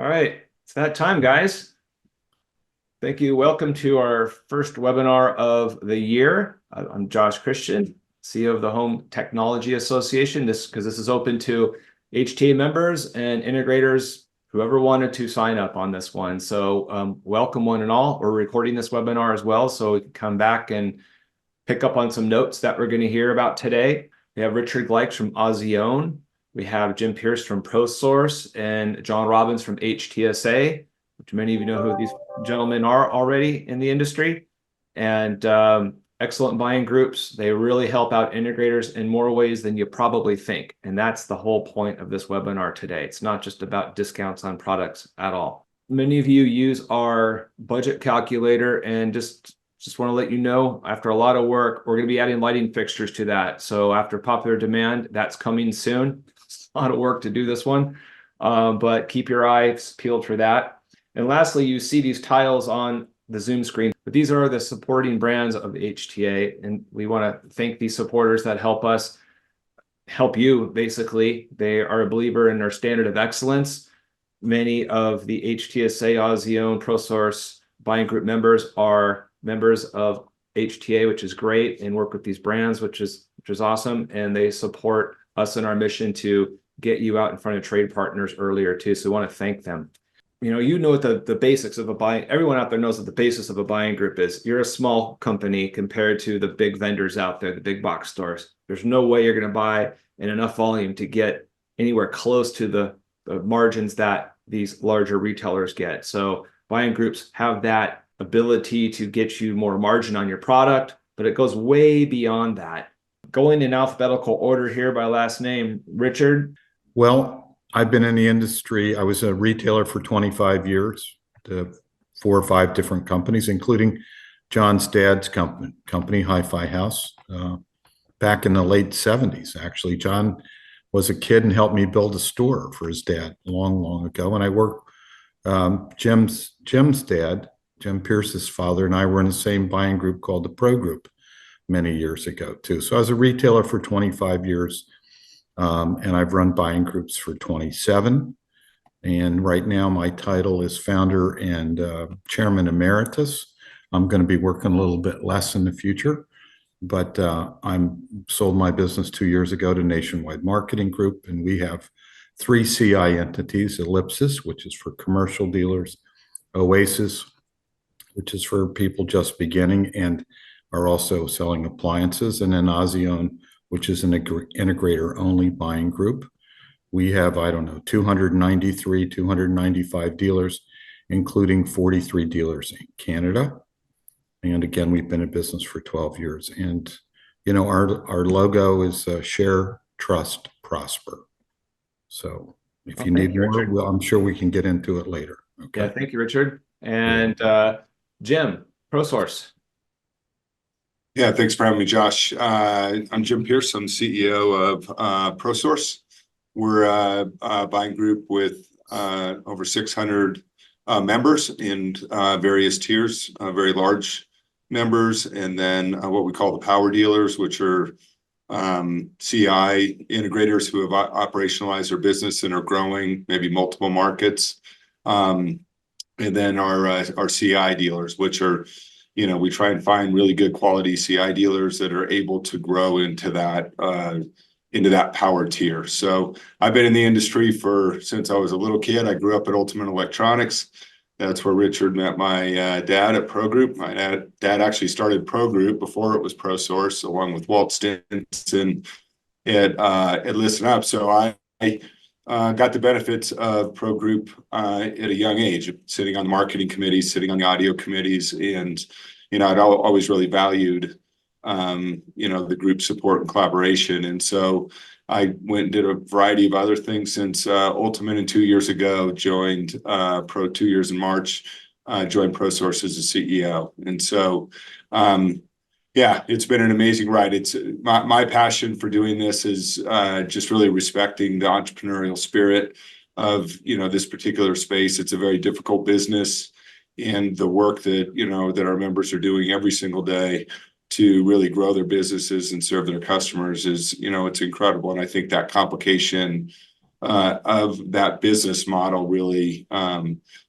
All right, it's that time, guys. Thank you. Welcome to our first webinar of the year. I'm Josh Christian, CEO of the Home Technology Association. This is open to HTA members and integrators, whoever wanted to sign up on this one. So welcome one and all. We're recording this webinar as well, so we can come back and pick up on some notes that we're going to hear about today. We have Richard Glikes from Azione. We have Jim Pearse from ProSource and John Robbins from HTSA, which many of you know who these gentlemen are already in the industry. And excellent buying groups. They really help out integrators in more ways than you probably think. And that's the whole point of this webinar today. It's not just about discounts on products at all. Many of you use our budget calculator, and just want to let you know, after a lot of work, we're going to be adding lighting fixtures to that. So after popular demand, that's coming soon. It's a lot of work to do this one, but keep your eyes peeled for that. And lastly, you see these tiles on the Zoom screen, but these are the supporting brands of HTA. And we want to thank these supporters that help us help you, basically. They are a believer in our standard of excellence. Many of the HTSA, Azione, ProSource buying group members are members of HTA, which is great, and work with these brands, which is awesome. And they support us in our mission to get you out in front of trade partners earlier too. So we want to thank them. You know what the basics of a buying, everyone out there knows what the basis of a buying group is. You're a small company compared to the big vendors out there, the big box stores. There's no way you're going to buy in enough volume to get anywhere close to the margins that these larger retailers get. So buying groups have that ability to get you more margin on your product, but it goes way beyond that. Going in alphabetical order here by last name, Richard. Well, I've been in the industry. I was a retailer for 25 years to 4 or 5 different companies, including John's dad's company, Hi-Fi House, back in the late 70s. Actually, John was a kid and helped me build a store for his dad long ago. And I worked, Jim's dad, Jim Pearse's father, and I were in the same buying group called the Pro Group many years ago too. So I was a retailer for 25 years. And I've run buying groups for 27. And right now my title is founder and chairman emeritus. I'm going to be working a little bit less in the future, but I'm sold my business 2 years ago to Nationwide Marketing Group. And we have 3 CI entities: Ellipsis, which is for commercial dealers; Oasis, which is for people just beginning and are also selling appliances; and then Azione, which is an integrator-only buying group. We have, 295 dealers, including 43 dealers in Canada. And again, we've been in business for 12 years. And, our logo is Share, Trust, Prosper. So if you need more, well, I'm sure we can get into it later. Okay. Yeah, thank you, Richard. And Jim, ProSource. Yeah, thanks for having me, Josh. I'm Jim Pearse. I'm the CEO of ProSource. We're a buying group with over 600 members in various tiers, very large members, and then what we call the power dealers, which are CI integrators who have operationalized their business and are growing maybe multiple markets. And then our CI dealers, which are, we try and find really good quality CI dealers that are able to grow into that power tier. So I've been in the industry since I was a little kid. I grew up at Ultimate Electronics. That's where Richard met my dad at Pro Group. My dad actually started Pro Group before it was ProSource, along with Walt Stinson at Listen Up. So I got the benefits of Pro Group at a young age, sitting on the marketing committees, sitting on the audio committees. And, I'd always really valued, the group support and collaboration. And so I went and did a variety of other things since Ultimate, and 2 years ago, joined 2 years in March, joined ProSource as a CEO. And so, yeah, it's been an amazing ride. It's my passion for doing this is just really respecting the entrepreneurial spirit of, this particular space. It's a very difficult business, and the work that, that our members are doing every single day to really grow their businesses and serve their customers is, it's incredible. And I think that complication of that business model really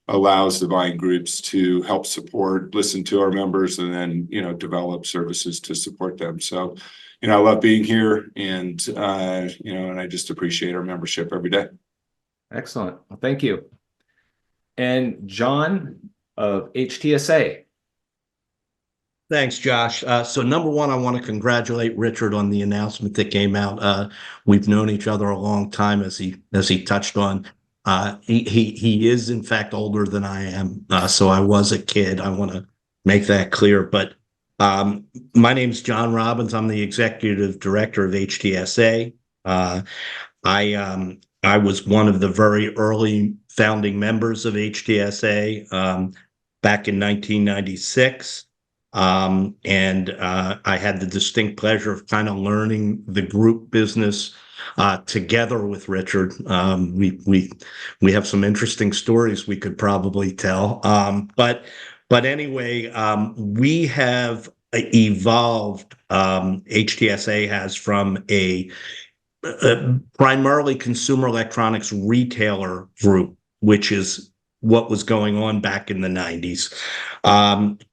allows the buying groups to help support, listen to our members, and then, develop services to support them. So, I love being here, and, and I just appreciate our membership every day. Excellent. Well, thank you. And John of HTSA. Thanks, Josh. So number one, I want to congratulate Richard on the announcement that came out. We've known each other a long time, as he touched on. He is in fact older than I am, so I was a kid. I want to make that clear. But my name's John Robbins. I'm the executive director of HTSA. I was one of the very early founding members of HTSA back in 1996. And I had the distinct pleasure of kind of learning the group business together with Richard. We have some interesting stories we could probably tell. But anyway, we have evolved. HTSA has from a primarily consumer electronics retailer group, which is what was going on back in the 90s,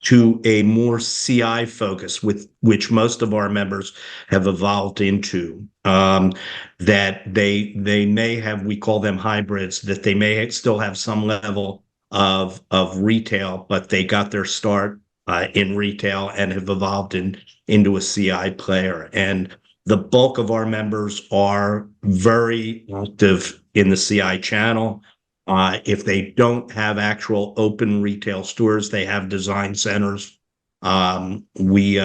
to a more CI focus, with which most of our members have evolved into. That they may have, we call them hybrids, that they may still have some level of retail, but they got their start in retail and have evolved into a CI player. And the bulk of our members are very active in the CI channel. If they don't have actual open retail stores, they have design centers. We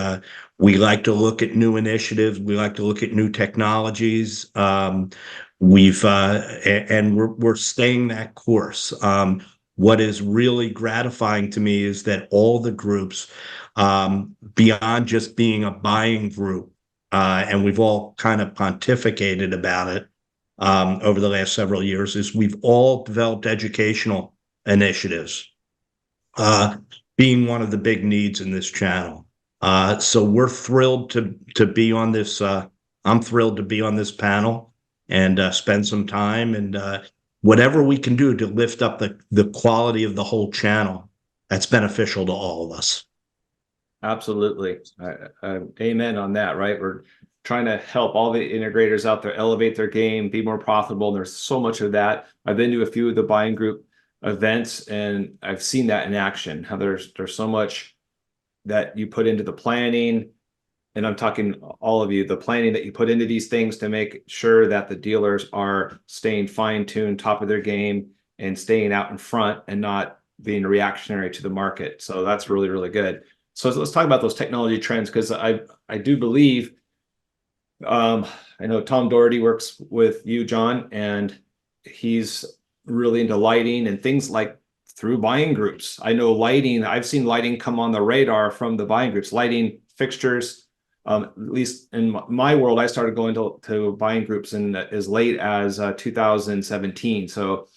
like to look at new initiatives. We like to look at new technologies. And we're staying that course. What is really gratifying to me is that all the groups, beyond just being a buying group, and we've all kind of pontificated about it over the last several years, is we've all developed educational initiatives, being one of the big needs in this channel. So we're thrilled to be on this. I'm thrilled to be on this panel and spend some time, and whatever we can do to lift up the quality of the whole channel, that's beneficial to all of us. Absolutely. Amen on that, right? We're trying to help all the integrators out there elevate their game, be more profitable. And there's so much of that. I've been to a few of the buying group events, and I've seen that in action, how there's so much that you put into the planning. And I'm talking all of you, the planning that you put into these things to make sure that the dealers are staying fine-tuned, top of their game, and staying out in front and not being reactionary to the market. So that's really, really good. So let's talk about those technology trends, because I do believe, I know Tom Doherty works with you, John, and he's really into lighting and things like through buying groups. I know lighting, I've seen lighting come on the radar from the buying groups, lighting fixtures. At least in my world, I started going to buying groups in as late as 2017. So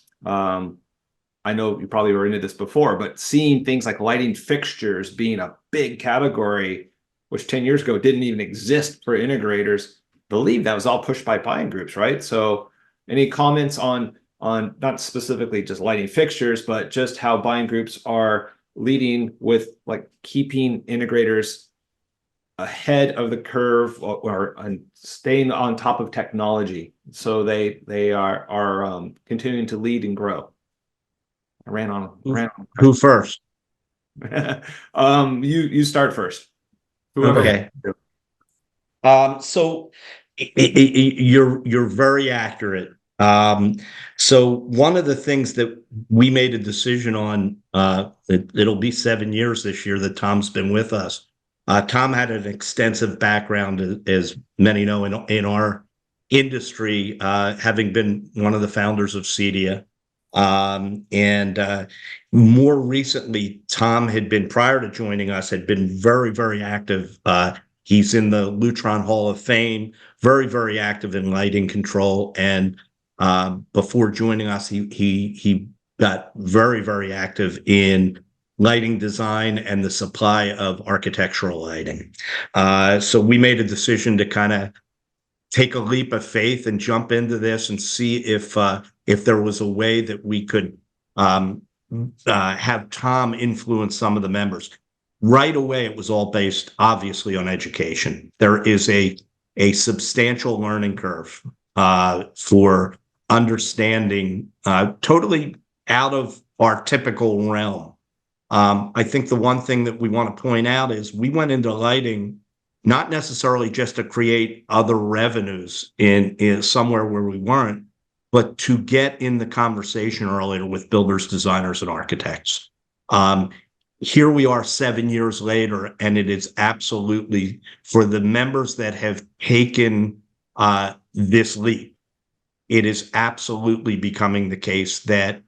I know you probably were into this before, but seeing things like lighting fixtures being a big category, which 10 years ago didn't even exist for integrators, believe that was all pushed by buying groups, right? So any comments on not specifically just lighting fixtures, but just how buying groups are leading with like keeping integrators ahead of the curve or staying on top of technology, so they are continuing to lead and grow. I ran on. Who first? You start first. Whoever. Okay. So you're very accurate. So one of the things that we made a decision on, it'll be 7 years this year that Tom's been with us. Tom had an extensive background, as many know, in our industry, having been one of the founders of CEDIA. And more recently, Tom had been, prior to joining us, had been very, very active. He's in the Lutron Hall of Fame, very, very active in lighting control. And before joining us, he got very, very active in lighting design and the supply of architectural lighting. So we made a decision to kind of take a leap of faith and jump into this and see if there was a way that we could have Tom influence some of the members. Right away, it was all based, obviously, on education. There is a substantial learning curve for understanding, totally out of our typical realm. I think the one thing that we want to point out is we went into lighting not necessarily just to create other revenues in somewhere where we weren't, but to get in the conversation earlier with builders, designers, and architects. Here we are 7 years later, and it is absolutely, for the members that have taken this leap, it is absolutely becoming the case that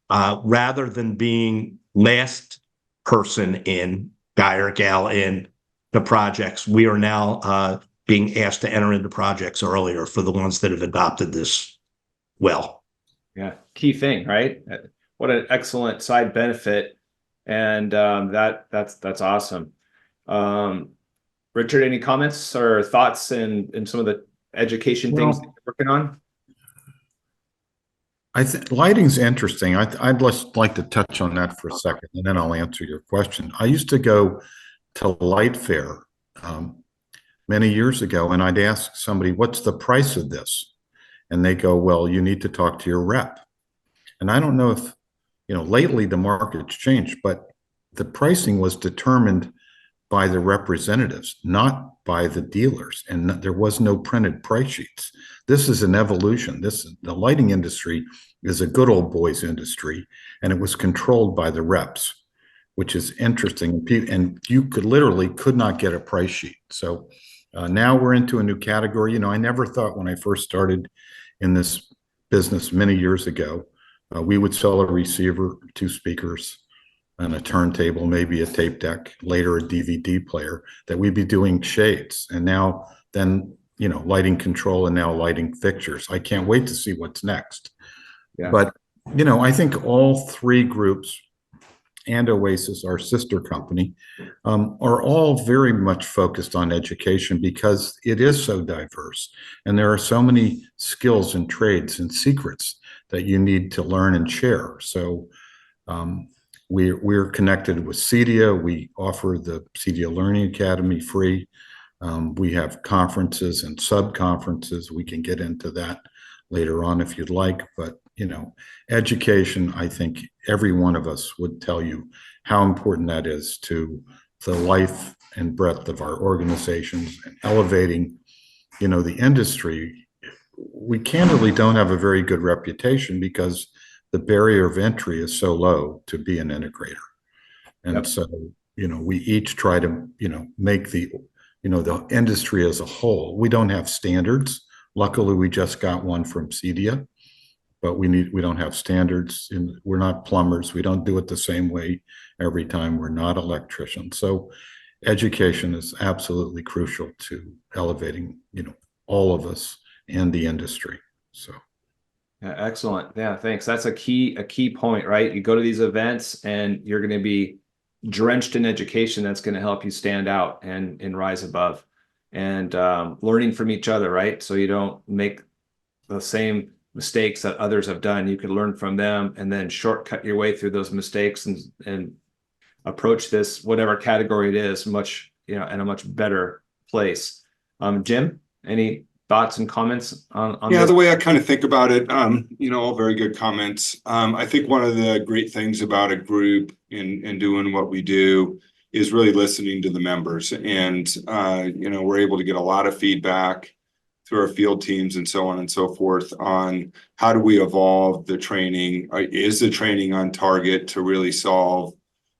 rather than being last person in, guy or gal in the projects, we are now being asked to enter into projects earlier for the ones that have adopted this well. Yeah, key thing, right? What an excellent side benefit, and that's awesome. Richard, any comments or thoughts in some of the education things that you're working on? I think lighting's interesting. I'd just like to touch on that for a second, and then I'll answer your question. I used to go to Light Fair many years ago, and I'd ask somebody, "What's the price of this?" And they go, "Well, you need to talk to your rep." And I don't know if, lately the market's changed, but the pricing was determined by the representatives, not by the dealers, and there was no printed price sheets. This is an evolution. The lighting industry is a good old boys industry, and it was controlled by the reps, which is interesting. And you could not get a price sheet. So now we're into a new category. I never thought when I first started in this business many years ago, we would sell a receiver, 2 speakers, and a turntable, maybe a tape deck, later a DVD player, that we'd be doing shades. And now then, lighting control, and now lighting fixtures. I can't wait to see what's next. Yeah. But, I think all 3 groups and Oasis, our sister company, are all very much focused on education because it is so diverse. And there are so many skills and trades and secrets that you need to learn and share. So we're connected with CEDIA. We offer the CEDIA Learning Academy free. We have conferences and sub-conferences. We can get into that later on if you'd like. But, education, I think every one of us would tell you how important that is to the life and breadth of our organizations and elevating, the industry. We candidly don't have a very good reputation because the barrier of entry is so low to be an integrator. And yep. So, we each try to, make the industry as a whole. We don't have standards. Luckily, we just got one from CEDIA, but we don't have standards. We're not plumbers. We don't do it the same way every time. We're not electricians. So education is absolutely crucial to elevating, all of us and the industry. So. Yeah, excellent. Yeah, thanks. That's a key point, right? You go to these events and you're going to be drenched in education that's going to help you stand out and rise above, and learning from each other, right? So you don't make the same mistakes that others have done. You can learn from them and then shortcut your way through those mistakes and approach this, whatever category it is, much, in a much better place. Jim, any thoughts and comments on this? The way I kind of think about it, all very good comments. I think one of the great things about a group in doing what we do is really listening to the members. And, we're able to get a lot of feedback through our field teams and so on and so forth on how do we evolve the training? Is the training on target to really solve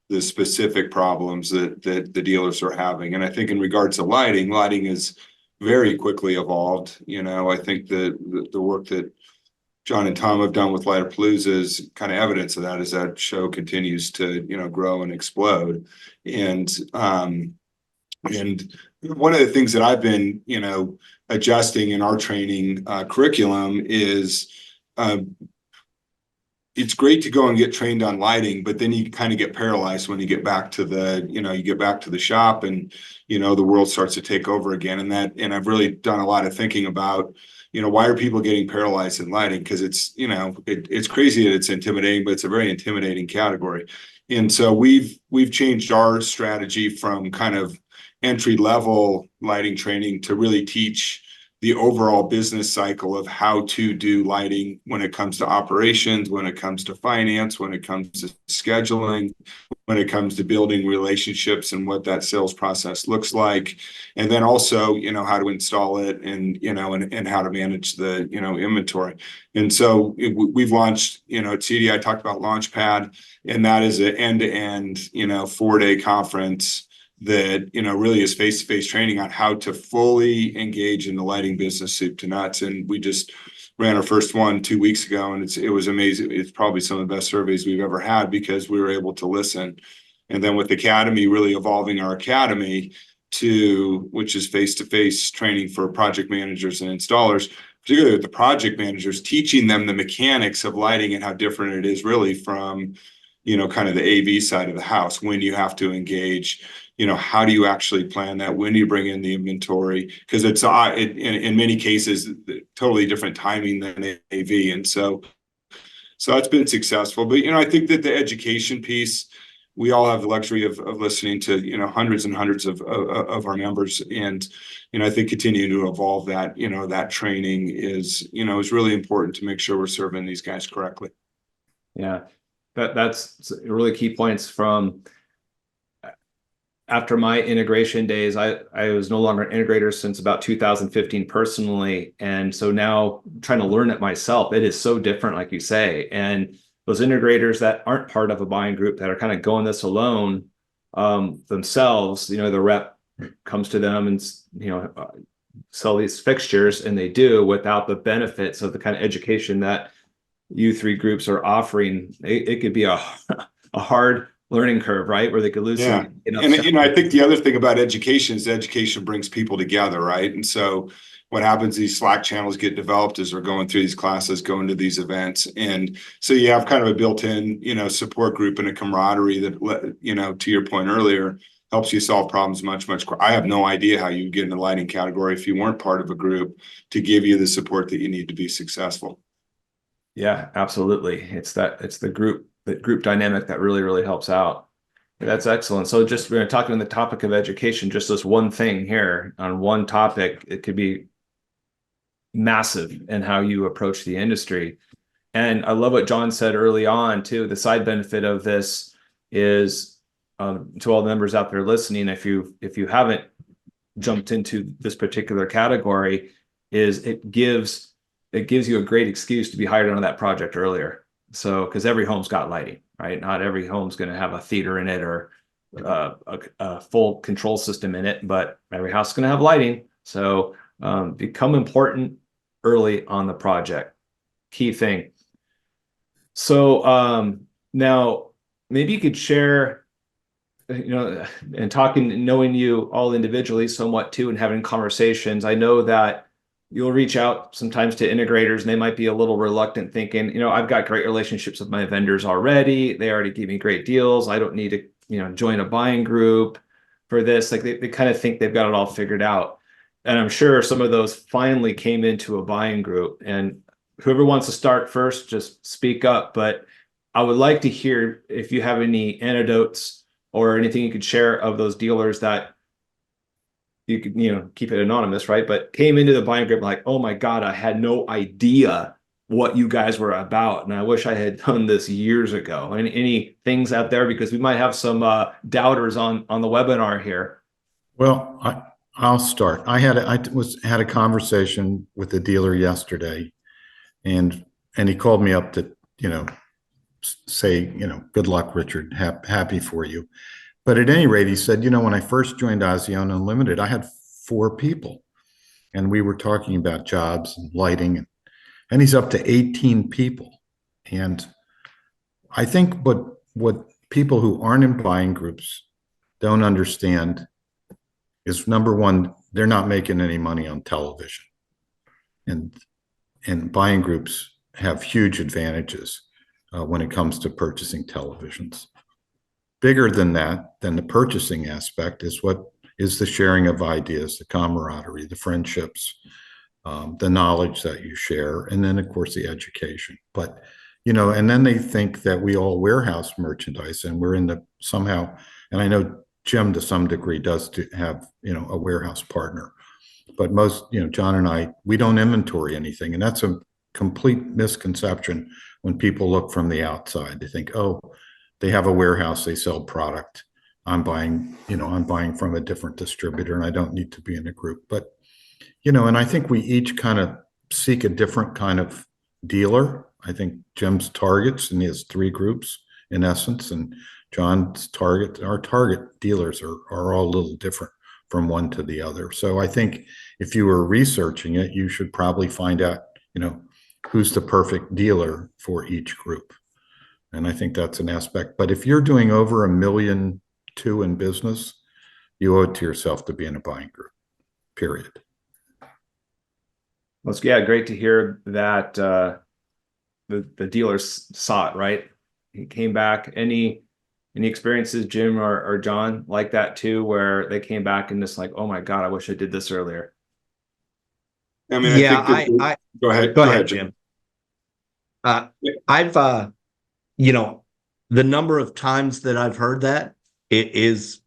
the specific problems that the dealers are having? And I think in regards to lighting is very quickly evolved. I think the work that John and Tom have done with Lighterpalooza is kind of evidence of that, as that show continues to, grow and explode. And one of the things that I've been, adjusting in our training curriculum is it's great to go and get trained on lighting, but then you kind of get paralyzed when you get back to the shop, and the world starts to take over again. And I've really done a lot of thinking about, why are people getting paralyzed in lighting? Because it's crazy that it's intimidating, but it's a very intimidating category. And so we've changed our strategy from kind of entry level lighting training to really teach the overall business cycle of how to do lighting when it comes to operations, when it comes to finance, when it comes to scheduling, when it comes to building relationships and what that sales process looks like. And then also, how to install it and how to manage the, inventory. And so we've launched, at CD, I talked about Launchpad, and that is an end-to-end, 4-day conference that really is face-to-face training on how to fully engage in the lighting business soup to nuts. And we just ran our first one 2 weeks ago, and it was amazing. It's probably some of the best surveys we've ever had because we were able to listen. And then with Academy, really evolving our academy which is face-to-face training for project managers and installers, particularly with the project managers, teaching them the mechanics of lighting and how different it is really from kind of the AV side of the house, when you have to engage, how do you actually plan that? When do you bring in the inventory? Because it's in many cases totally different timing than AV, and so it's been successful. But I think that the education piece, we all have the luxury of listening to hundreds and hundreds of our members, and I think continuing to evolve that that training is really important to make sure we're serving these guys correctly. Yeah, that's really key points from. After my integration days, I was no longer an integrator since about 2015 personally. And so now trying to learn it myself, it is so different, like you say. And those integrators that aren't part of a buying group that are kind of going this alone themselves, the rep comes to them and, sell these fixtures, and they do without the benefits of the kind of education that you three groups are offering. It could be a hard learning curve, right? Where they could lose. Yeah. And I think the other thing about education is education brings people together, right? And so what happens, these Slack channels get developed as we're going through these classes, going to these events. And so you have kind of a built-in, support group and a camaraderie that, to your point earlier, helps you solve problems much quicker. I have no idea how you get in the lighting category if you weren't part of a group to give you the support that you need to be successful. Yeah, absolutely. It's the group dynamic that really helps out. That's excellent. So just we're talking on the topic of education, just this one thing here on one topic, it could be massive in how you approach the industry. And I love what John said early on too. The side benefit of this is to all the members out there listening, if you haven't jumped into this particular category, is it gives you a great excuse to be hired on that project earlier. So, because every home's got lighting, right? Not every home's going to have a theater in it or a full control system in it, but every house is going to have lighting. So become important early on the project. Key thing. So now maybe you could share, and knowing you all individually somewhat too, and having conversations. I know that you'll reach out sometimes to integrators and they might be a little reluctant, thinking, I've got great relationships with my vendors already. They already give me great deals. I don't need to, join a buying group for this. Like they kind of think they've got it all figured out. And I'm sure some of those finally came into a buying group, and whoever wants to start first, just speak up. But I would like to hear if you have any anecdotes or anything you could share of those dealers that you could, keep it anonymous, right? But came into the buying group like, oh my God, I had no idea what you guys were about. And I wish I had done this years ago. And any things out there, because we might have some doubters on the webinar here. Well, I'll start. I had a conversation with the dealer yesterday, and he called me up to, say, good luck, Richard, happy for you. But at any rate, he said, when I first joined Azione Unlimited, I had 4 people, and we were talking about jobs and lighting, and he's up to 18 people. And I think what people who aren't in buying groups don't understand is, number one, they're not making any money on television, and buying groups have huge advantages. when it comes to purchasing televisions. Bigger than that, than the purchasing aspect, is what is the sharing of ideas, the camaraderie, the friendships, the knowledge that you share, and then of course the education. But and then they think that we all warehouse merchandise and we're in the somehow, and I know Jim to some degree does have a warehouse partner, but most John and I, we don't inventory anything, and that's a complete misconception when people look from the outside. They think, oh, they have a warehouse, they sell product. I'm buying from a different distributor and I don't need to be in a group. But, and I think we each kind of seek a different kind of dealer. I think Jim's targets, and he has 3 groups in essence, and John's our target dealers are all a little different from one to the other. So I think if you were researching it, you should probably find out, who's the perfect dealer for each group. And I think that's an aspect. But if you're doing over $1.2 million in business, you owe it to yourself to be in a buying group, period. Well, yeah, great to hear that the dealers saw it, right? He came back. Any experiences, Jim or John, like that too, where they came back and just like, oh my God, I wish I did this earlier? I mean, Yeah, I think go ahead, Jim. I've the number of times that I've heard that, it is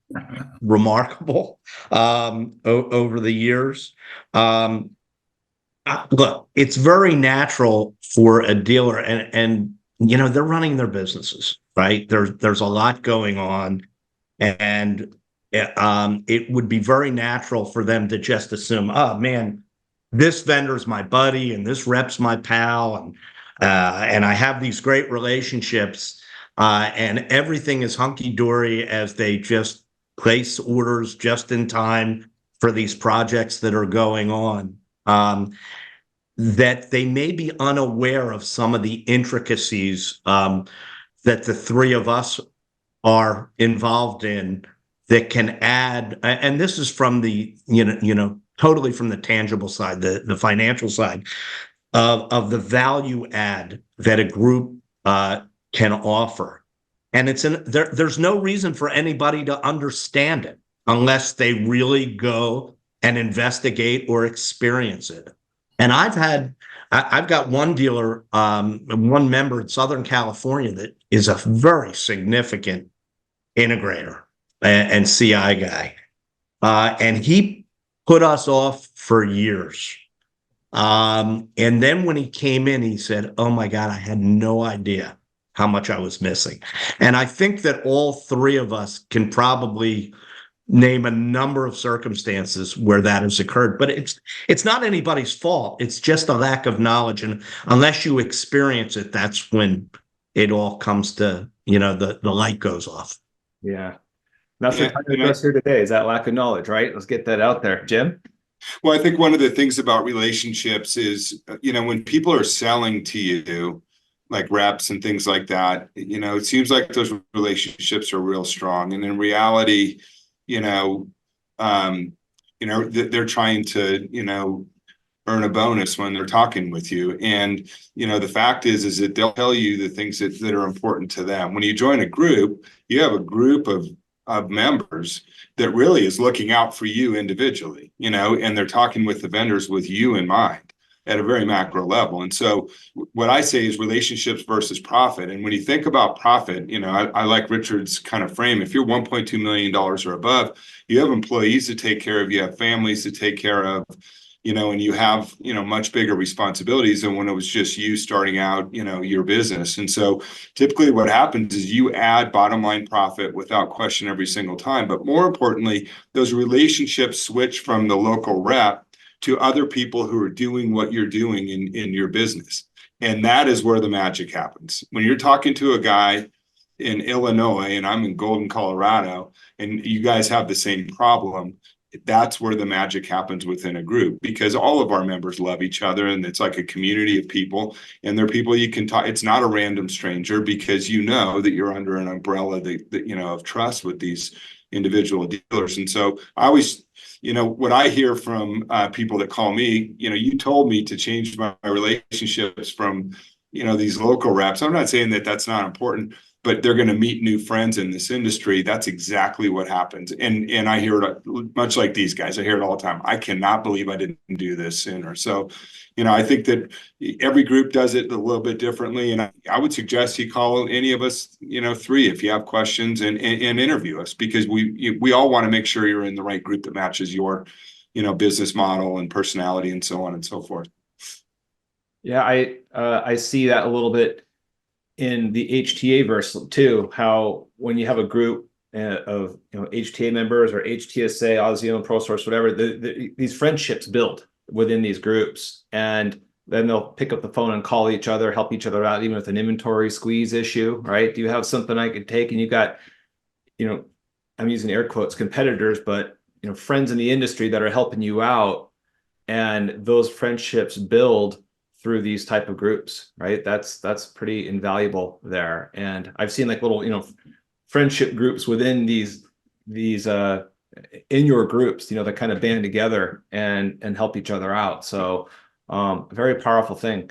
remarkable over the years. Look, it's very natural for a dealer, and they're running their businesses, right? There's a lot going on, and it would be very natural for them to just assume, oh man, this vendor's my buddy and this rep's my pal, and I have these great relationships, and everything is hunky-dory as they just place orders just in time for these projects that are going on. That they may be unaware of some of the intricacies that the 3 of us are involved in that can add, and this is from the totally from the tangible side, the financial side of the value add that a group can offer. And there's no reason for anybody to understand it unless they really go and investigate or experience it. And I've got one dealer, one member in Southern California that is a very significant integrator and CI guy. And he put us off for years. And then when he came in, he said, oh my God, I had no idea how much I was missing. And I think that all 3 of us can probably name a number of circumstances where that has occurred, but it's not anybody's fault. It's just a lack of knowledge. And unless you experience it, that's when it all comes to, the light goes off. Yeah. That's the time of us here today, is that lack of knowledge, right? Let's get that out there. Jim? Well, I think one of the things about relationships is, when people are selling to you, like reps and things like that, it seems like those relationships are real strong. And in reality, they're trying to, earn a bonus when they're talking with you. And, the fact is that they'll tell you the things that are important to them. When you join a group, you have a group of members that really is looking out for you individually, and they're talking with the vendors with you in mind at a very macro level. And so what I say is relationships versus profit. And when you think about profit, I like Richard's kind of frame. If you're $1.2 million or above, you have employees to take care of, you have families to take care of, and you have, much bigger responsibilities than when it was just you starting out, your business. And so typically what happens is you add bottom line profit without question every single time. But more importantly, those relationships switch from the local rep to other people who are doing what you're doing in your business. And that is where the magic happens. When you're talking to a guy in Illinois and I'm in Golden, Colorado, and you guys have the same problem, that's where the magic happens within a group, because all of our members love each other and it's like a community of people, and they're people you can talk. It's not a random stranger, because that you're under an umbrella that of trust with these individual dealers. And so I always, what I hear from people that call me, you told me to change my relationships from these local reps. I'm not saying that that's not important, but they're going to meet new friends in this industry. That's exactly what happens. And I hear it much like these guys. I hear it all the time. I cannot believe I didn't do this sooner. So, I think that every group does it a little bit differently. And I would suggest you call any of us, three, if you have questions, and interview us, because we all want to make sure you're in the right group that matches your, business model and personality and so on and so forth. Yeah, I see that a little bit in the HTA verse too, how when you have a group of HTA members or HTSA, Azione, ProSource, whatever, these friendships build within these groups, and then they'll pick up the phone and call each other, help each other out, even with an inventory squeeze issue, right? Do you have something I could take? And you've got, I'm using air quotes, competitors, but friends in the industry that are helping you out, and those friendships build through these type of groups, right? That's pretty invaluable there. And I've seen like little, friendship groups within these in your groups, that kind of band together and help each other out. So very powerful thing.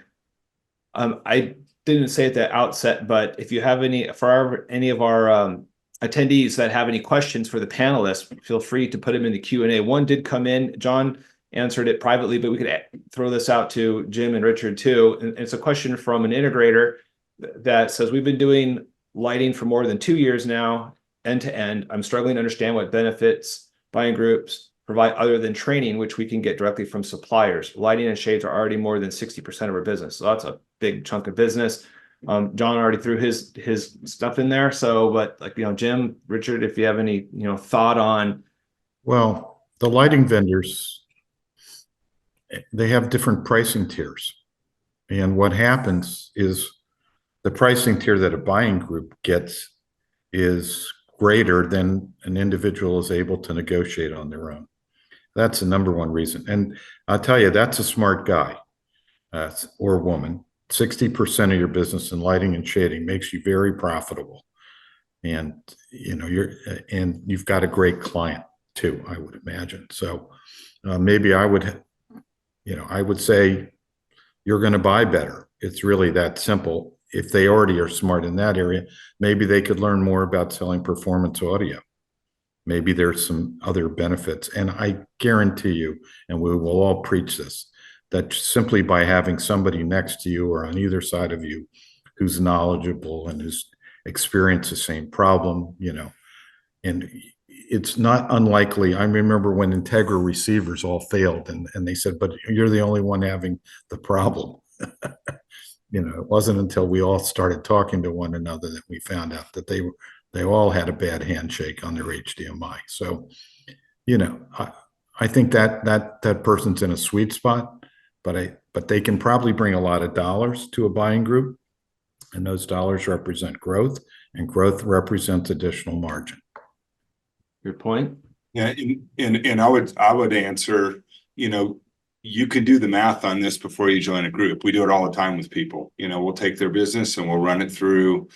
I didn't say at the outset, but if you have any of our attendees that have any questions for the panelists, feel free to put them in the Q&A. One did come in. John answered it privately, but we could throw this out to Jim and Richard too. And it's a question from an integrator that says, we've been doing lighting for more than 2 years now, end to end. I'm struggling to understand what benefits buying groups provide other than training, which we can get directly from suppliers. Lighting and shades are already more than 60% of our business. So that's a big chunk of business. John already threw his stuff in there. So, but like, Jim, Richard, if you have any, thought on. Well, the lighting vendors, they have different pricing tiers. And what happens is the pricing tier that a buying group gets is greater than an individual is able to negotiate on their own. That's the number one reason. And I'll tell you, that's a smart guy or woman. 60% of your business in lighting and shading makes you very profitable. And, you've got a great client too, I would imagine. So maybe I would say you're going to buy better. It's really that simple. If they already are smart in that area, maybe they could learn more about selling performance audio. Maybe there's some other benefits. And I guarantee you, and we will all preach this, that simply by having somebody next to you or on either side of you who's knowledgeable and who's experienced the same problem, and it's not unlikely. I remember when Integra receivers all failed and they said, but you're the only one having the problem. It wasn't until we all started talking to one another that we found out that they all had a bad handshake on their HDMI. So, I think that person's in a sweet spot, but they can probably bring a lot of dollars to a buying group, and those dollars represent growth, and growth represents additional margin. Good point. Yeah, and I would answer, you can do the math on this before you join a group. We do it all the time with people. We'll take their business and we'll run it through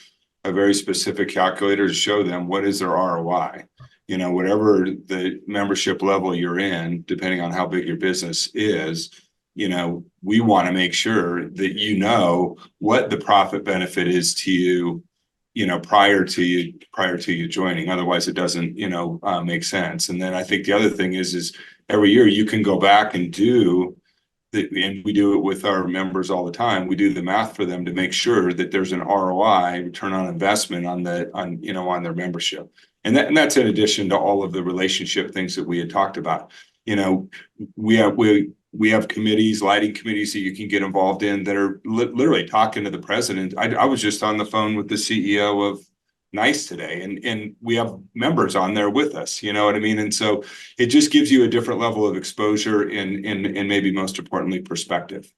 a very specific calculator to show them what is their ROI. Whatever the membership level you're in, depending on how big your business is, we want to make sure that what the profit benefit is to you, prior to you joining. Otherwise, it doesn't, make sense. And then I think the other thing is every year you can go back and and we do it with our members all the time. We do the math for them to make sure that there's an ROI, return on investment, on their membership. And that's in addition to all of the relationship things that we had talked about. We have committees, lighting committees that you can get involved in that are literally talking to the president. I was just on the phone with the CEO of NICE today, and we have members on there with us, you know what I mean? And so it just gives you a different level of exposure and maybe most importantly, perspective.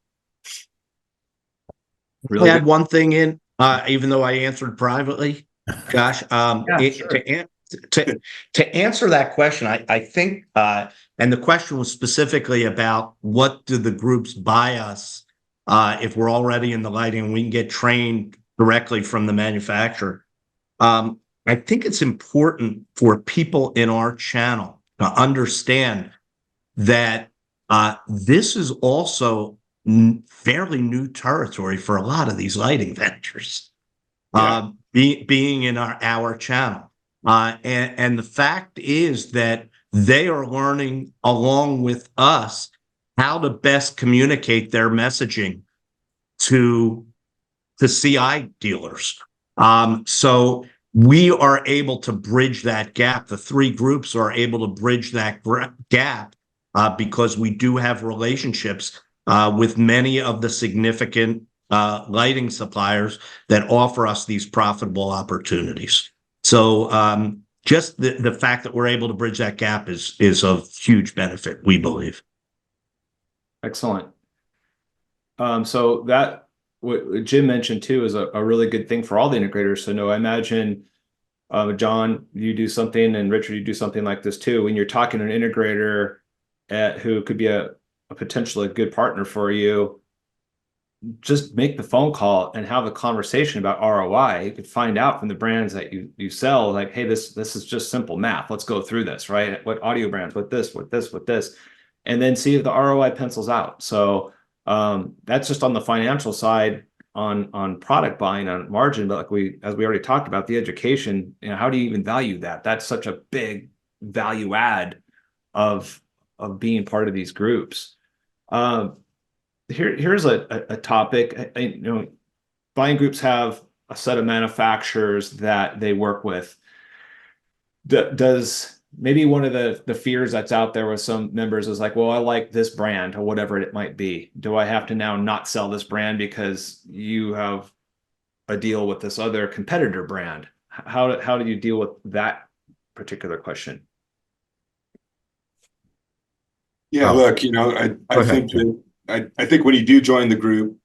Really add one thing in, even though I answered privately, Josh, sure. to answer that question, I think, and the question was specifically about what do the groups buy us if we're already in the lighting and we can get trained directly from the manufacturer. I think it's important for people in our channel to understand that this is also fairly new territory for a lot of these lighting vendors. Yeah. Being in our channel. And the fact is that they are learning along with us how to best communicate their messaging to CI dealers. So we are able to bridge that gap. The three groups are able to bridge that gap because we do have relationships with many of the significant lighting suppliers that offer us these profitable opportunities. So just the fact that we're able to bridge that gap is of huge benefit, we believe. Excellent. So that what Jim mentioned too is a really good thing for all the integrators. So no, I imagine John, you do something, and Richard, you do something like this too. When you're talking to an integrator who could be a potentially good partner for you, just make the phone call and have a conversation about ROI. You could find out from the brands that you sell, like, hey, this is just simple math. Let's go through this, right? What audio brands, with this, and then see if the ROI pencils out. So that's just on the financial side, on product buying, on margin. But like as we already talked about, the education, how do you even value that? That's such a big value add of being part of these groups. Here's a topic. Buying groups have a set of manufacturers that they work with. Does maybe one of the fears that's out there with some members is like, well, I like this brand or whatever it might be. Do I have to now not sell this brand because you have a deal with this other competitor brand? How do you deal with that particular question? Yeah, look, I think that I think when you do join the group,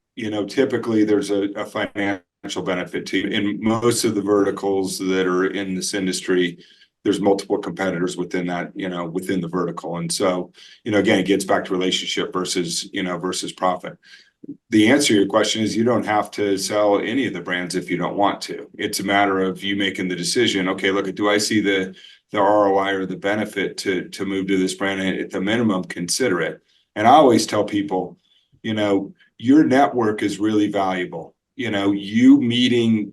typically there's a financial benefit to you. In most of the verticals that are in this industry, there's multiple competitors within that, within the vertical. And so, again, it gets back to relationship versus profit. The answer to your question is you don't have to sell any of the brands if you don't want to. It's a matter of you making the decision. Okay, look, do I see the ROI or the benefit to move to this brand? And at the minimum, consider it. And I always tell people, your network is really valuable. You meeting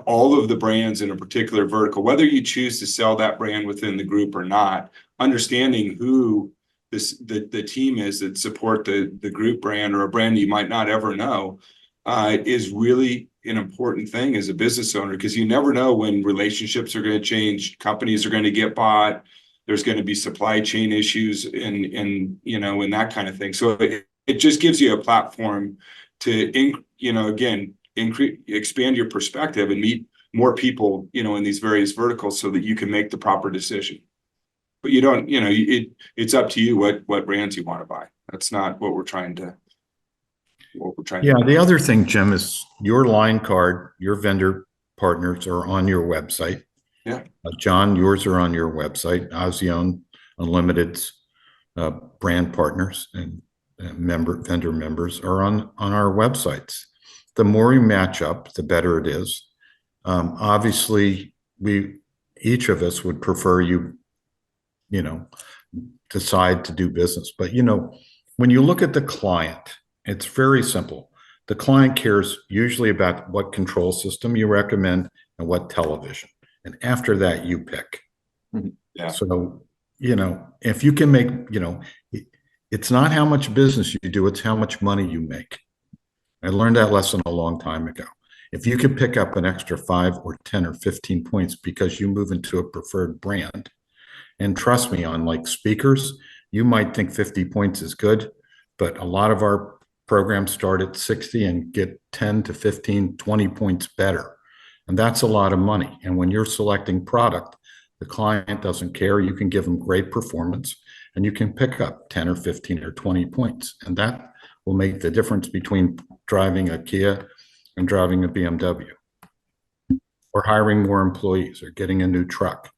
all of the brands in a particular vertical, whether you choose to sell that brand within the group or not, understanding who the team is that support the group brand or a brand you might not ever know is really an important thing as a business owner, because you never know when relationships are going to change, companies are going to get bought, there's going to be supply chain issues and that kind of thing. So it just gives you a platform to expand your perspective and meet more people in these various verticals so that you can make the proper decision. But you don't, it's up to you what brands you want to buy. That's not what we're trying to. The other thing, Jim, is your line card, your vendor partners are on your website. Yeah. John, yours are on your website. Azione Unlimited's brand partners and vendor members are on our websites. The more you match up, the better it is. Obviously, each of us would prefer you decide to do business. But when you look at the client, it's very simple. The client cares usually about what control system you recommend and what television. And after that, you pick. Yeah. So, if you can make, it's not how much business you do, it's how much money you make. I learned that lesson a long time ago. If you can pick up an extra 5 or 10 or 15 points because you move into a preferred brand, and trust me, on like speakers, you might think 50 points is good, but a lot of our programs start at 60 and get 10 to 15, 20 points better. And that's a lot of money. And when you're selecting product, the client doesn't care. You can give them great performance and you can pick up 10 or 15 or 20 points. And that will make the difference between driving a Kia and driving a BMW, or hiring more employees, or getting a new truck,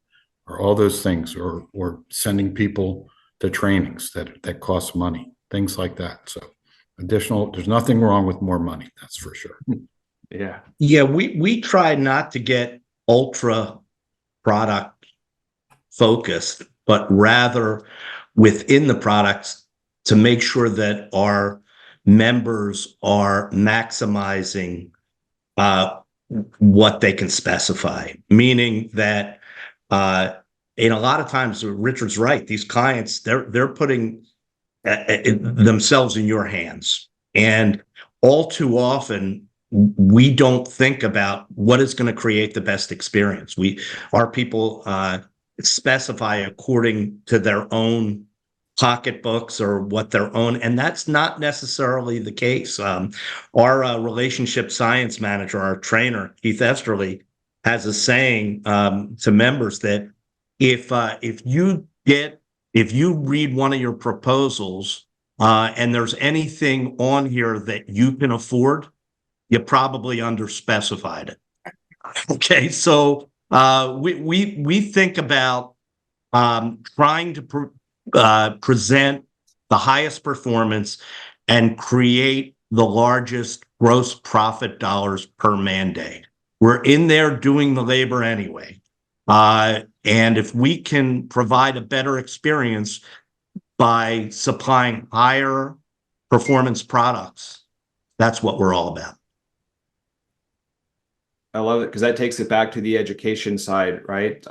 or all those things, or sending people to trainings that cost money, things like that. So there's nothing wrong with more money, that's for sure. Yeah, we try not to get ultra product focused, but rather within the products to make sure that our members are maximizing what they can specify, meaning that in a lot of times, Richard's right, these clients, they're putting themselves in your hands. And all too often, we don't think about what is going to create the best experience. Our people specify according to their own pocketbooks or what their own, and that's not necessarily the case. Our relationship science manager, our trainer, Keith Esterly, has a saying to members that if you read one of your proposals and there's anything on here that you can afford, you probably underspecified it. Okay, so we think about trying to present the highest performance and create the largest gross profit dollars per man day. We're in there doing the labor anyway. And if we can provide a better experience by supplying higher performance products, that's what we're all about. I love it because that takes it back to the education side, right?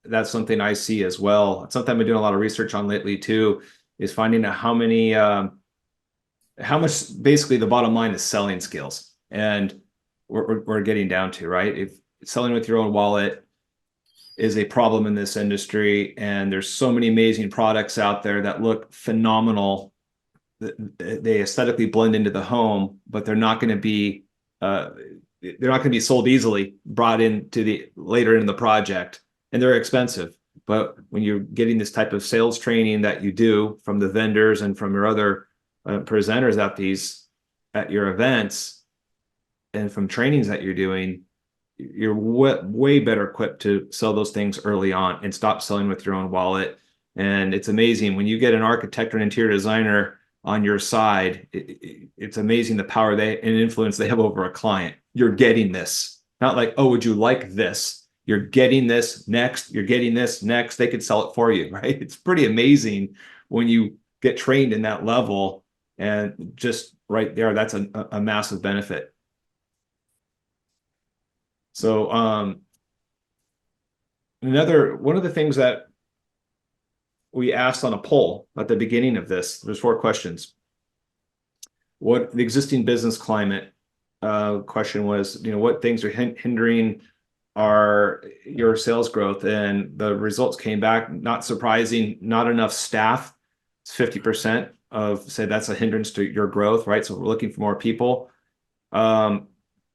That's something I see as well. It's something I've been doing a lot of research on lately too, is finding out how much basically the bottom line is selling skills. And we're getting down to, right? If selling with your own wallet is a problem in this industry, and there's so many amazing products out there that look phenomenal, they aesthetically blend into the home, but they're not going to be sold easily, brought into the later in the project, and they're expensive. But when you're getting this type of sales training that you do from the vendors and from your other presenters at your events, and from trainings that you're doing, you're way better equipped to sell those things early on and stop selling with your own wallet. And it's amazing when you get an architect or an interior designer on your side, it's amazing the power and influence they have over a client. You're getting this, not like, oh, would you like this? You're getting this next. You're getting this next. They could sell it for you, right? It's pretty amazing when you get trained in that level, and just right there, that's a massive benefit. So one of the things that we asked on a poll at the beginning of this, there's 4 questions. What the existing business climate question was, what things are hindering your sales growth? And the results came back, not surprising, not enough staff. It's 50% say that's a hindrance to your growth, right? So we're looking for more people.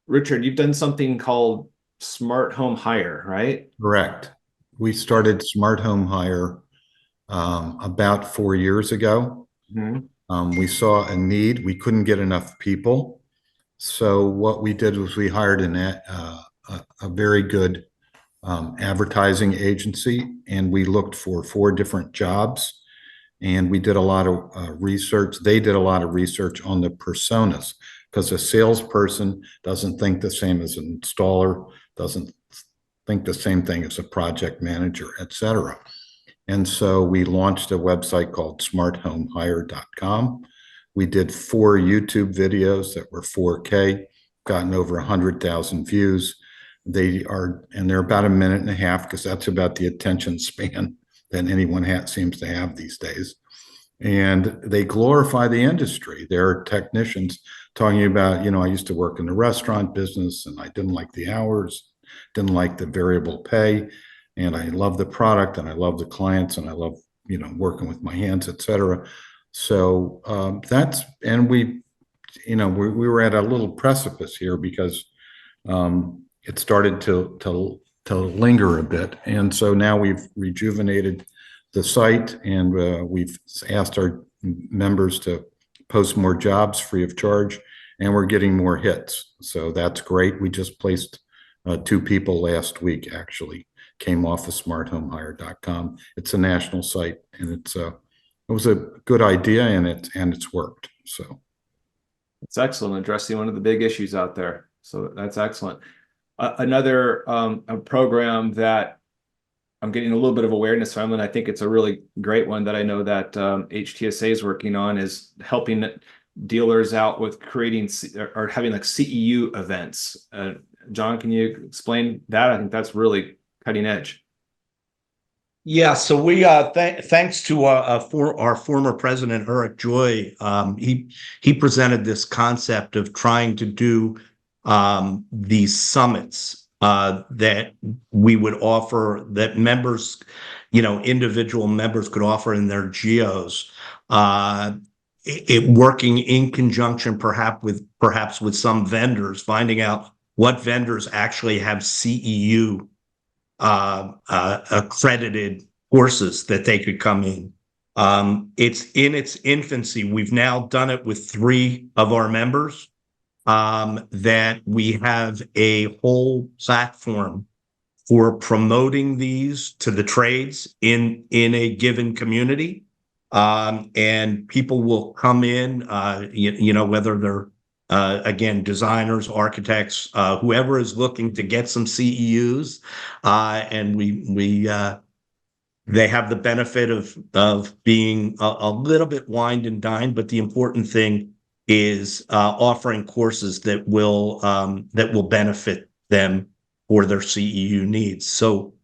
Richard, you've done something called Smart Home Hire, right? Correct. We started Smart Home Hire about 4 years ago. Mm-hmm. We saw a need. We couldn't get enough people. So what we did was we hired a very good advertising agency, and we looked for 4 different jobs, and we did a lot of research. They did a lot of research on the personas, because a salesperson doesn't think the same as an installer, doesn't think the same thing as a project manager, etc. And so we launched a website called smarthomehire.com. We did 4 YouTube videos that were 4K, gotten over 100,000 views. They're about a minute and a half, because that's about the attention span that anyone seems to have these days. And they glorify the industry. There are technicians talking about, I used to work in the restaurant business, and I didn't like the hours, didn't like the variable pay, and I love the product, and I love the clients, and I love, working with my hands, etc. So we were at a little precipice here, because it started to linger a bit. And so now we've rejuvenated the site, and we've asked our members to post more jobs free of charge, and we're getting more hits. So that's great. We just placed 2 people last week, actually, came off of smarthomehire.com. It's a national site, and it was a good idea, and it's worked. So it's excellent, addressing one of the big issues out there. So that's excellent. Another a program that I'm getting a little bit of awareness from, and I think it's a really great one that I know that HTSA is working on, is helping dealers out with creating or having like CEU events. John, can you explain that? I think that's really cutting edge. Yeah, so we thanks to our former president Eric Joy, he presented this concept of trying to do these summits that we would offer, that members, individual members could offer in their geos. It working in conjunction perhaps with some vendors, finding out what vendors actually have CEU accredited courses that they could come in. It's in its infancy. We've now done it with 3 of our members, that we have a whole platform for promoting these to the trades in a given community. And people will come in, whether they're again, designers, architects, whoever is looking to get some CEUs, and they have the benefit of being a little bit wined and dined, but the important thing is offering courses that will benefit them for their CEU needs. So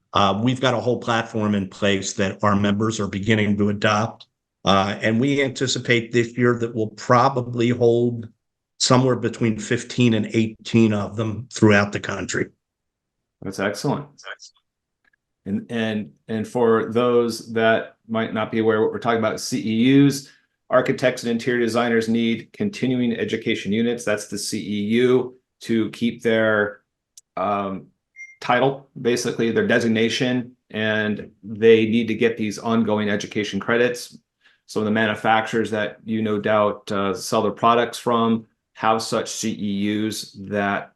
we've got a whole platform in place that our members are beginning to adopt, and we anticipate this year that we'll probably hold somewhere between 15 and 18 of them throughout the country. That's excellent. And for those that might not be aware what we're talking about, CEUs, architects and interior designers need continuing education units. That's the CEU, to keep their title, basically their designation, and they need to get these ongoing education credits. So the manufacturers that no doubt sell their products from have such CEUs that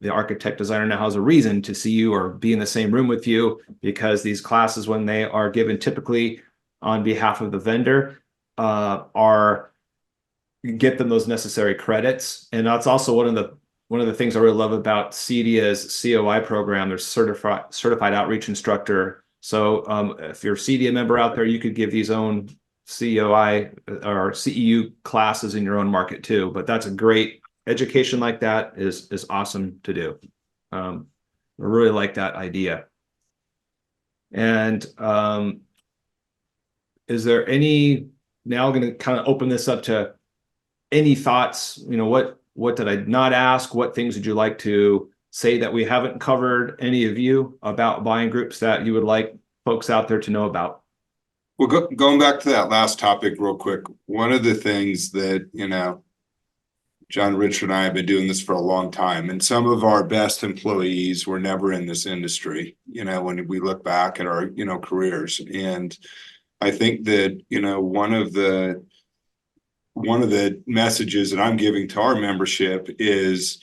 the architect designer now has a reason to see you or be in the same room with you, because these classes, when they are given typically on behalf of the vendor, get them those necessary credits. And that's also one of the things I really love about CEDIA's COI program. There's certified outreach instructor. So if you're a CEDIA member out there, you could give these own COI or CEU classes in your own market too. But that's a great education. Like that is awesome to do. I really like that idea. And is there any, now I'm going to kind of open this up to any thoughts, what did I not ask? What things would you like to say that we haven't covered, any of you, about buying groups that you would like folks out there to know about? Well, going back to that last topic real quick, one of the things that, John, Richard, and I have been doing this for a long time, and some of our best employees were never in this industry, when we look back at our, careers. And I think that, one of the messages that I'm giving to our membership is,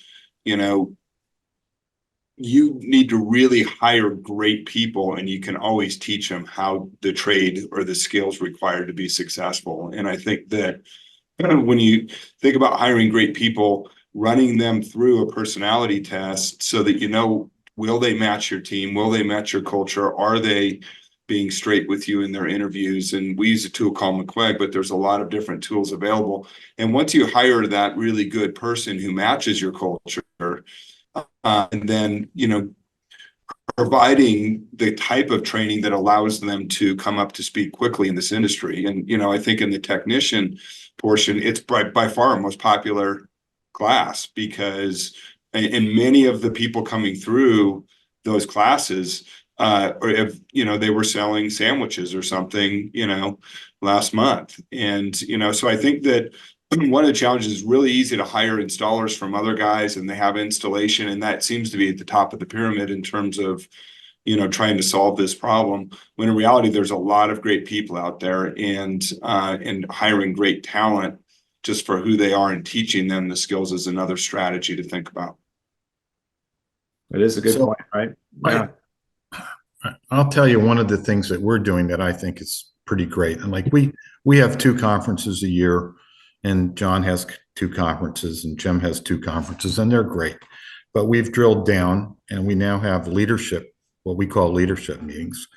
you need to really hire great people, and you can always teach them how the trade or the skills required to be successful. And I think that when you think about hiring great people, running them through a personality test so that will they match your team? Will they match your culture? Are they being straight with you in their interviews? And we use a tool called McQuag, but there's a lot of different tools available. And once you hire that really good person who matches your culture, and then, providing the type of training that allows them to come up to speed quickly in this industry. And, I think in the technician portion, it's by far our most popular class, because and many of the people coming through those classes, or if, they were selling sandwiches or something, last month. And, so I think that one of the challenges is really easy to hire installers from other guys, and they have installation, and that seems to be at the top of the pyramid in terms of, trying to solve this problem. When in reality, there's a lot of great people out there, and hiring great talent just for who they are and teaching them the skills is another strategy to think about. It is a good point, right? Yeah. I'll tell you one of the things that we're doing that I think is pretty great. And like we have 2 conferences a year, and John has 2 conferences, and Jim has 2 conferences, and they're great. But we've drilled down, and we now have leadership, what we call leadership meetings.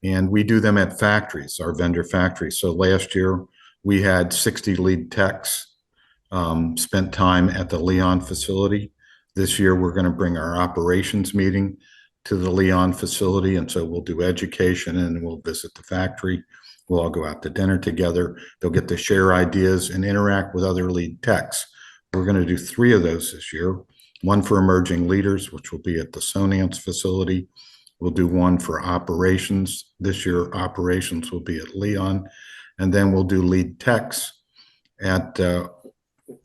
And we do them at factories, our vendor factories. So last year we had 60 lead techs spent time at the Leon facility. This year we're going to bring our operations meeting to the Leon facility. And so we'll do education and we'll visit the factory. We'll all go out to dinner together. They'll get to share ideas and interact with other lead techs. We're going to do 3 of those this year. One for emerging leaders, which will be at the Sonance facility. We'll do one for operations. This year, operations will be at Leon. And then we'll do lead techs at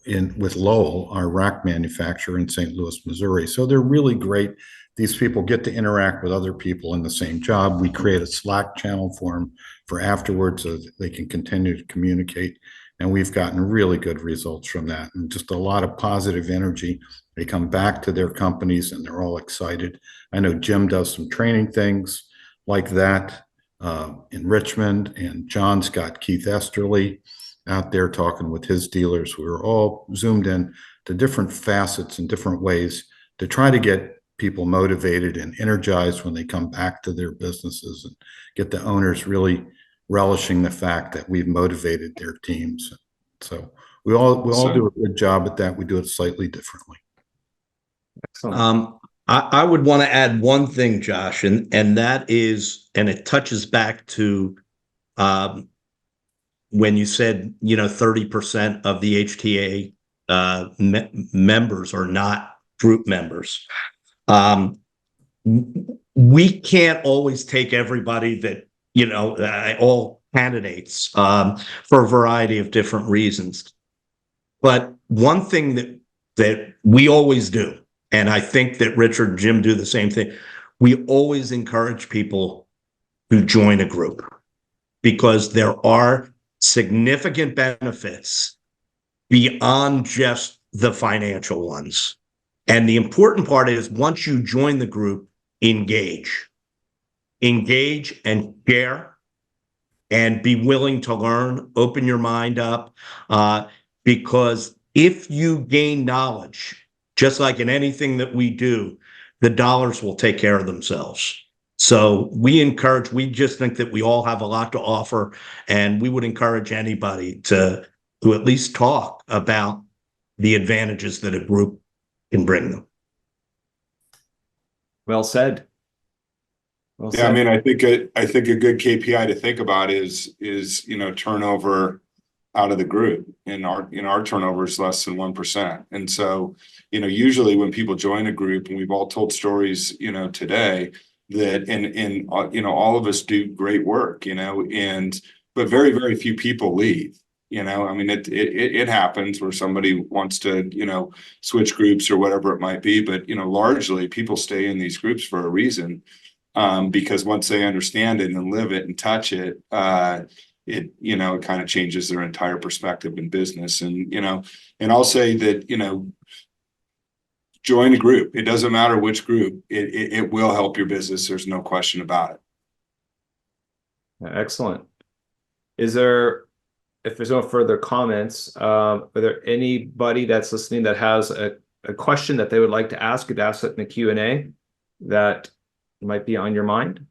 with Lowell, our rack manufacturer in St. Louis, Missouri. So they're really great. These people get to interact with other people in the same job. We create a Slack channel for them for afterwards so that they can continue to communicate. And we've gotten really good results from that and just a lot of positive energy. They come back to their companies and they're all excited. I know Jim does some training things like that in Richmond, and John's got Keith Esterly out there talking with his dealers. We were all zoomed in to different facets and different ways to try to get people motivated and energized when they come back to their businesses and get the owners really relishing the fact that we've motivated their teams. So we all do a good job at that. We do it slightly differently. Excellent. I would want to add one thing, Josh, and that is, and it touches back to when you said, 30% of the HTA members are not group members. We can't always take everybody that, all candidates for a variety of different reasons. But one thing that we always do, and I think that Richard and Jim do the same thing, we always encourage people to join a group because there are significant benefits beyond just the financial ones. And the important part is once you join the group, engage and share and be willing to learn, open your mind up, because if you gain knowledge, just like in anything that we do, the dollars will take care of themselves. So we just think that we all have a lot to offer, and we would encourage anybody to at least talk about the advantages that a group can bring them. Well said. Well Yeah, said. I mean, I think a good KPI to think about is turnover out of the group. In our turnover is less than 1%. And so, usually when people join a group, and we've all told stories, today that and all of us do great work, but very, very few people leave. I mean, it happens where somebody wants to, switch groups or whatever it might be. But, largely people stay in these groups for a reason, because once they understand it and live it and touch it, it kind of changes their entire perspective in business. And, and I'll say that, join a group. It doesn't matter which group, it will help your business. There's no question about it. Excellent. If there's no further comments, are there anybody that's listening that has a question that they would like to ask? You'd ask it in the Q&A that might be on your mind.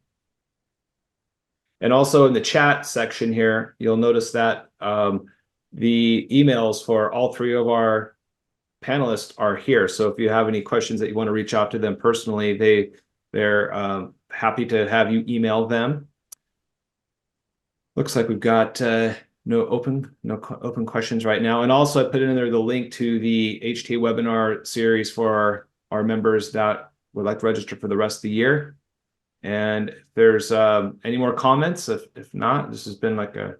And also in the chat section here, you'll notice that the emails for all 3 of our panelists are here. So if you have any questions that you want to reach out to them personally, they're happy to have you email them. Looks like we've got no open questions right now. And also I put in there the link to the HTA webinar series for our members that would like to register for the rest of the year. And if there's any more comments, if not, this has been like a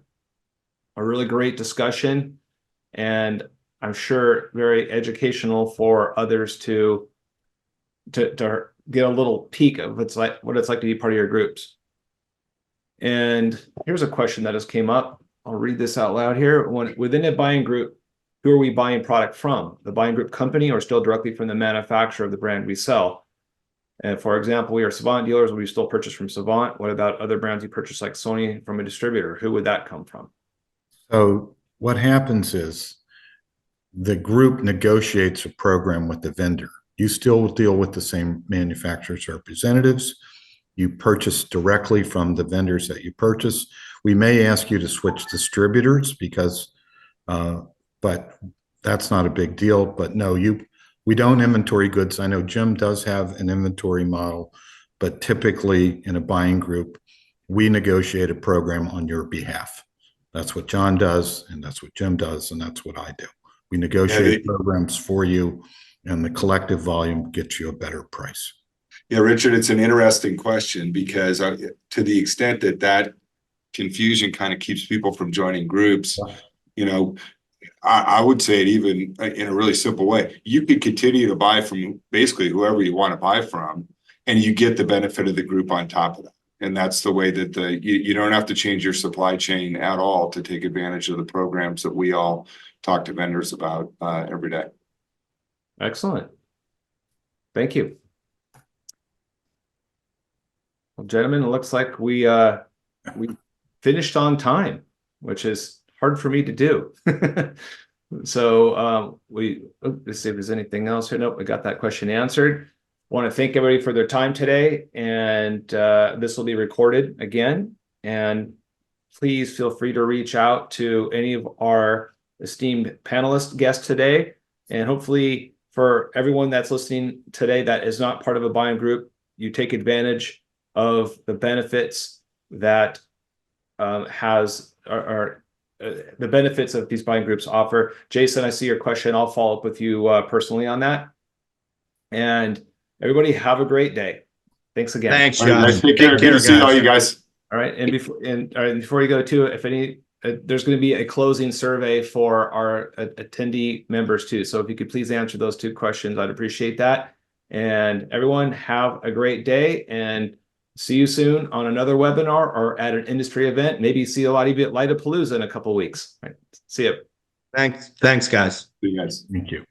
really great discussion, and I'm sure very educational for others to get a little peek of what it's like to be part of your groups. And here's a question that has came up. I'll read this out loud here. Within a buying group, who are we buying product from? The buying group company or still directly from the manufacturer of the brand we sell? And for example, we are Savant dealers. We still purchase from Savant. What about other brands you purchase like Sony from a distributor? Who would that come from? So what happens is the group negotiates a program with the vendor. You still deal with the same manufacturer's representatives. you purchase directly from the vendors that you purchase. We may ask you to switch distributors because, but that's not a big deal. But no, we don't inventory goods. I know Jim does have an inventory model, but typically in a buying group, we negotiate a program on your behalf. That's what John does, and that's what Jim does, and that's what I do. We negotiate programs for you, and the collective volume gets you a better price. Yeah, Richard, it's an interesting question because to the extent that that confusion kind of keeps people from joining groups, you know, I would say it even in a really simple way. You could continue to buy from basically whoever you want to buy from, and you get the benefit of the group on top of that. And that's the way that you don't have to change your supply chain at all to take advantage of the programs that we all talk to vendors about every day. Excellent. Thank you. Well, gentlemen, it looks like we finished on time, which is hard for me to do. So let's see if there's anything else here. Nope, we got that question answered. Want to thank everybody for their time today, and this will be recorded again. And please feel free to reach out to any of our esteemed panelist guests today. And hopefully for everyone that's listening today that is not part of a buying group, you take advantage of the benefits that the benefits that these buying groups offer. Jason, I see your question. I'll follow up with you personally on that. And everybody have a great day. Thanks again. Thanks, All right, John. guys, take care. Good to see all you guys. All right. And before you go too, if any, there's going to be a closing survey for our attendee members too. So if you could please answer those 2 questions, I'd appreciate that. And everyone have a great day, and see you soon on another webinar or at an industry event. Maybe see a lot of you at Lightapalooza in a couple of weeks. All right. See you. Thanks, guys. See you guys. Thank you.